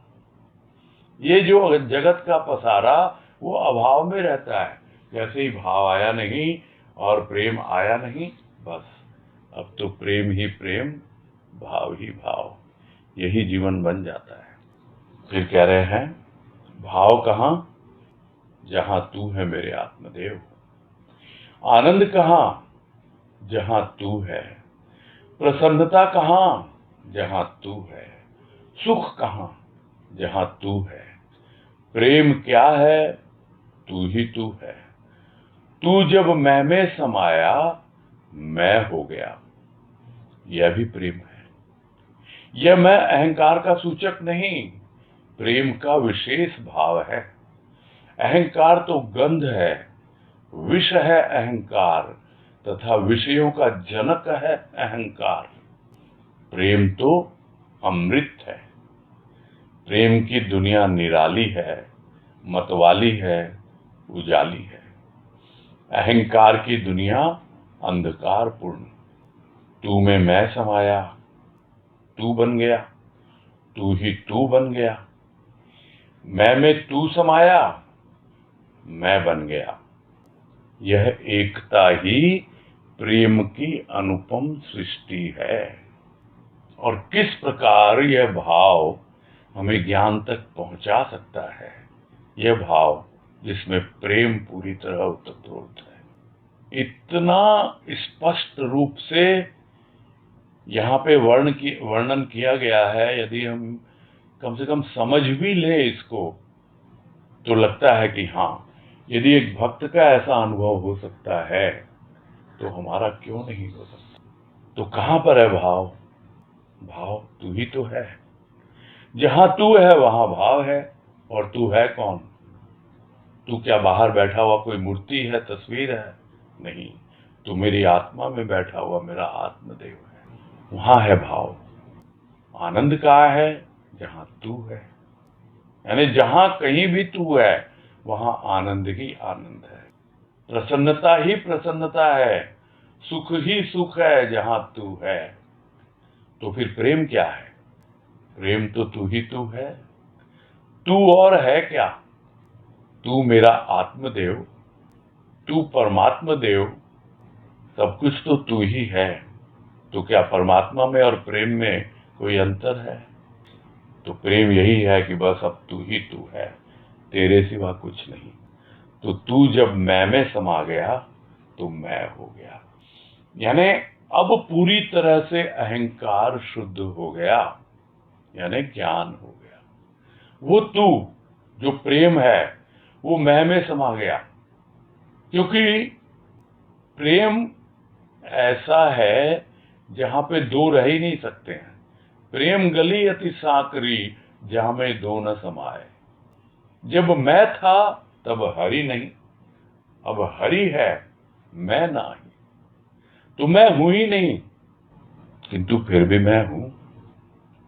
ये जो जगत का पसारा वो अभाव में रहता है, जैसे ही भाव आया नहीं और प्रेम आया नहीं, बस अब तो प्रेम ही प्रेम, भाव ही भाव, यही जीवन बन जाता है। फिर कह रहे हैं, भाव कहाँ? जहां तू है मेरे आत्मदेव। आनंद कहाँ? जहां तू है। प्रसन्नता कहाँ? जहां तू है। सुख कहाँ? जहां तू है। प्रेम क्या है? तू ही तू है। तू जब मैं में समाया, मैं हो गया, यह भी प्रेम है। यह मैं अहंकार का सूचक नहीं, प्रेम का विशेष भाव है। अहंकार तो गंध है, विष है अहंकार, तथा विषयों का जनक है अहंकार। प्रेम तो अमृत है। प्रेम की दुनिया निराली है, मतवाली है, उजाली है। अहंकार की दुनिया अंधकार पूर्ण। तू में मैं समाया, तू बन गया, तू ही तू बन गया। मैं में तू समाया, मैं बन गया। यह एकता ही प्रेम की अनुपम सृष्टि है। और किस प्रकार यह भाव हमें ज्ञान तक पहुंचा सकता है? यह भाव जिसमें प्रेम पूरी तरह ओतप्रोत है, इतना स्पष्ट रूप से यहाँ पे वर्णन किया गया है। यदि हम कम से कम समझ भी लें इसको, तो लगता है कि हाँ, यदि एक भक्त का ऐसा अनुभव हो सकता है तो हमारा क्यों नहीं हो सकता। तो कहाँ पर है भाव? भाव तू ही तो है। जहां तू है वहां भाव है। और तू है कौन? तू क्या बाहर बैठा हुआ कोई मूर्ति है, तस्वीर है? नहीं, तू मेरी आत्मा में बैठा हुआ मेरा आत्मदेव है। वहां है भाव। आनंद कहाँ है? जहां तू है। यानी जहां कहीं भी तू है वहां आनंद ही आनंद है, प्रसन्नता ही प्रसन्नता है, सुख ही सुख है जहां तू है। तो फिर प्रेम क्या है? प्रेम तो तू ही तू है। तू और है क्या? तू मेरा आत्मदेव, तू परमात्मा देव, सब कुछ तो तू ही है। तो क्या परमात्मा में और प्रेम में कोई अंतर है? तो प्रेम यही है कि बस अब तू ही तू है, तेरे सिवा कुछ नहीं। तो तू जब मैं में समा गया तो मैं हो गया। यानी अब पूरी तरह से अहंकार शुद्ध हो गया, यानी ज्ञान हो गया। वो तू जो प्रेम है वो मैं में समा गया, क्योंकि प्रेम ऐसा है जहां पे दो रह ही नहीं सकते हैं। प्रेम गली अति साकरी, जहां में दो न समाए। जब मैं था तब हरि नहीं, अब हरि है मैं नहीं। तो मैं हूं ही नहीं, किंतु फिर भी मैं हूं।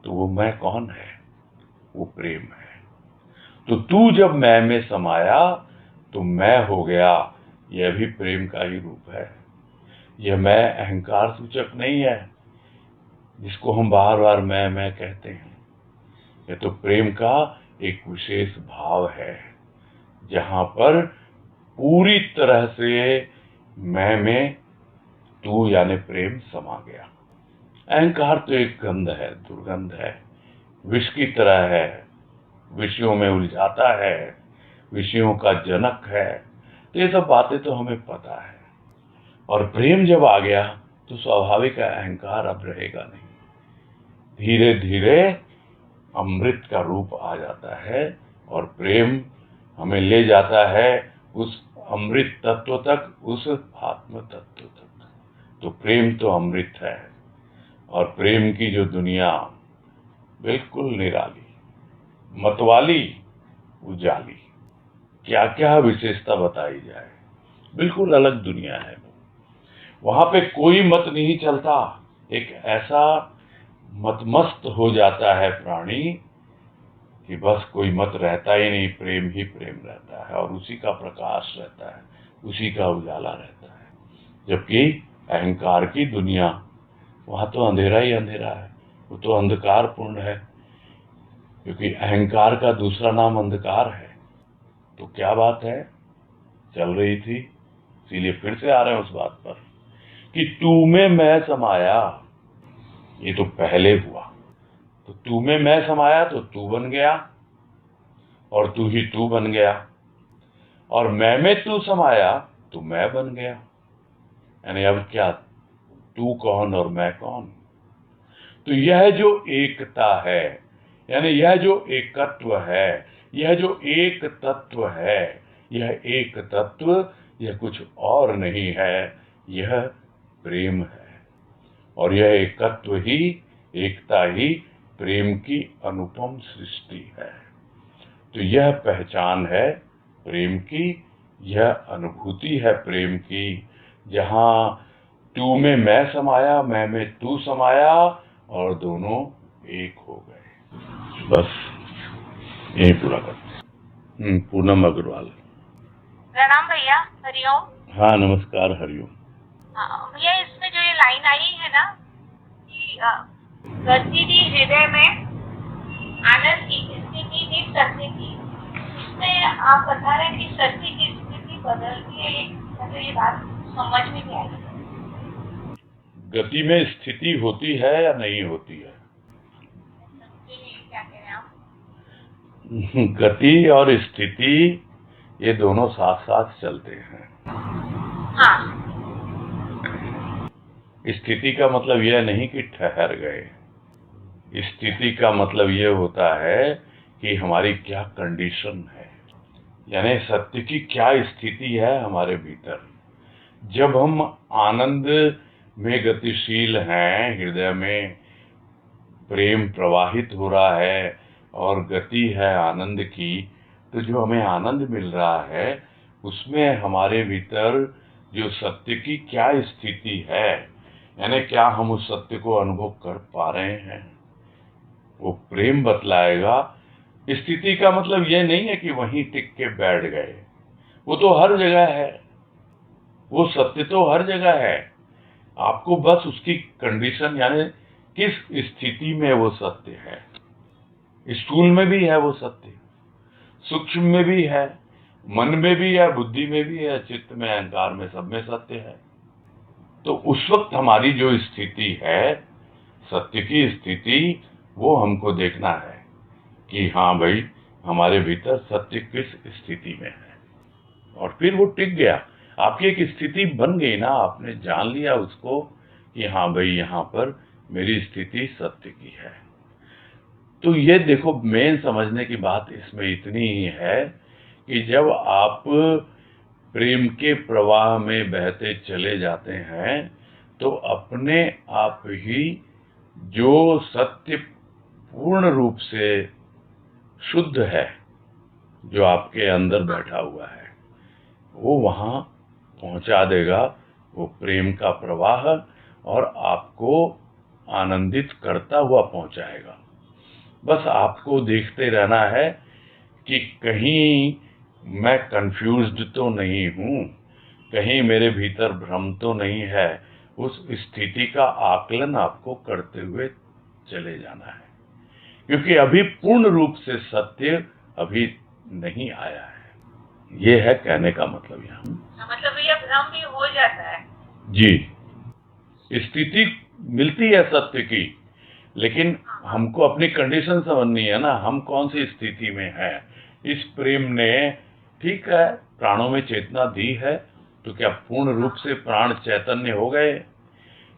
तो वो मैं कौन है? वो प्रेम है। तो तू जब मैं में समाया तो मैं हो गया, यह भी प्रेम का ही रूप है। यह मैं अहंकार सूचक नहीं है जिसको हम बार बार मैं कहते हैं। यह तो प्रेम का एक विशेष भाव है, जहां पर पूरी तरह से मैं में तू यानी प्रेम समा गया। अहंकार तो एक गंध है, दुर्गंध है, विष की तरह है, विषयों में उलझाता है, विषयों का जनक है। तो ये सब बातें तो हमें पता है। और प्रेम जब आ गया तो स्वाभाविक है अहंकार अब रहेगा नहीं। धीरे धीरे अमृत का रूप आ जाता है और प्रेम हमें ले जाता है उस अमृत तत्व तक, उस आत्म तत्व तक। तो प्रेम तो अमृत है, और प्रेम की जो दुनिया बिल्कुल निराली, मतवाली, उजाली, क्या क्या विशेषता बताई जाए, बिल्कुल अलग दुनिया है। वहां पे कोई मत नहीं चलता, एक ऐसा मतमस्त हो जाता है प्राणी कि बस कोई मत रहता ही नहीं, प्रेम ही प्रेम रहता है, और उसी का प्रकाश रहता है, उसी का उजाला रहता है। जबकि अहंकार की दुनिया, वहां तो अंधेरा ही अंधेरा है, वो तो अंधकार पूर्ण है, क्योंकि अहंकार का दूसरा नाम अंधकार है। तो क्या बात है चल रही थी, इसीलिए फिर से आ रहे हैं उस बात पर कि तू में मैं समाया। ये तो पहले हुआ, तो तू में मैं समाया तो तू बन गया, और तू ही तू बन गया, और मैं में तू समाया तो मैं बन गया। यानी अब क्या, तू कौन और मैं कौन? तो यह जो एकता है, यानी यह जो एकत्व है, यह जो एक तत्व है, यह एक तत्व, यह कुछ और नहीं है, यह प्रेम है। और यह एकत्व ही, एकता ही प्रेम की अनुपम सृष्टि है। तो यह पहचान है प्रेम की, यह अनुभूति है प्रेम की, जहां तू में मैं समाया, मैं में तू समाया, और दोनों एक हो गए। बस यही पूरा करते। पूनम अग्रवाल। प्रणाम भैया, हरिओम। हाँ नमस्कार, हरिओम। भैया, इसमें जो ये लाइन आई है ना कि गतिधि हृदय में आनंद की स्थिति भी सत्य की, इसमें आप बता रहे हैं कि सत्य की स्थिति बदलती है, मतलब ये बात समझ में नहीं आई। गति में स्थिति होती है या नहीं होती है? क्या कह रहे हैं आप? गति और स्थिति ये दोनों साथ साथ चलते हैं। हाँ। स्थिति का मतलब यह नहीं कि ठहर गए, स्थिति का मतलब यह होता है कि हमारी क्या कंडीशन है, यानी सत्य की क्या स्थिति है हमारे भीतर। जब हम आनंद में गतिशील हैं, हृदय में प्रेम प्रवाहित हो रहा है और गति है आनंद की, तो जो हमें आनंद मिल रहा है उसमें हमारे भीतर जो सत्य की क्या स्थिति है, यानी क्या हम उस सत्य को अनुभव कर पा रहे हैं, वो प्रेम बतलाएगा। स्थिति का मतलब यह नहीं है कि वहीं टिक के बैठ गए, वो तो हर जगह है, वो सत्य तो हर जगह है। आपको बस उसकी कंडीशन, यानी किस स्थिति में वो सत्य है। स्थूल में भी है वो सत्य, सूक्ष्म में भी है, मन में भी है, बुद्धि में भी है, चित्त में, अहंकार में, सब में सत्य है। तो उस वक्त हमारी जो स्थिति है, सत्य की स्थिति, वो हमको देखना है कि हाँ भाई, हमारे भीतर सत्य किस स्थिति में है। और फिर वो टिक गया, आपकी एक स्थिति बन गई ना, आपने जान लिया उसको कि हाँ भाई, यहाँ पर मेरी स्थिति सत्य की है। तो ये देखो, मेन समझने की बात इसमें इतनी ही है कि जब आप प्रेम के प्रवाह में बहते चले जाते हैं तो अपने आप ही जो सत्य पूर्ण रूप से शुद्ध है, जो आपके अंदर बैठा हुआ है, वो वहां पहुंचा देगा, वो प्रेम का प्रवाह, और आपको आनंदित करता हुआ पहुंचाएगा। बस आपको देखते रहना है कि कहीं मैं कंफ्यूज्ड तो नहीं हूं, कहीं मेरे भीतर भ्रम तो नहीं है। उस स्थिति का आकलन आपको करते हुए चले जाना है, क्योंकि अभी पूर्ण रूप से सत्य अभी नहीं आया है। ये है कहने का मतलब यहाँ। मतलब भैया, भ्रम भी हो जाता है जी, स्थिति मिलती है सत्य की, लेकिन हमको अपनी कंडीशन समझनी है ना, हम कौन सी स्थिति में है। इस प्रेम ने, ठीक है, प्राणों में चेतना दी है, तो क्या पूर्ण रूप से प्राण चैतन्य हो गए?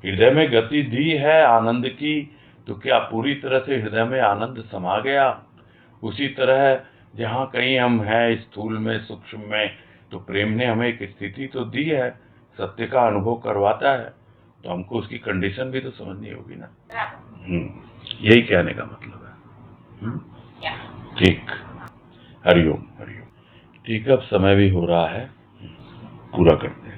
हृदय में गति दी है आनंद की, तो क्या पूरी तरह से हृदय में आनंद समा गया? उसी तरह जहाँ कहीं हम हैं, स्थूल में, सूक्ष्म में, तो प्रेम ने हमें एक स्थिति तो दी है, सत्य का अनुभव करवाता है, तो हमको उसकी कंडीशन भी तो समझनी होगी ना। यही कहने का मतलब है। ठीक, हरिओम हरिओम। ठीक है, अब समय भी हो रहा है, पूरा करते हैं।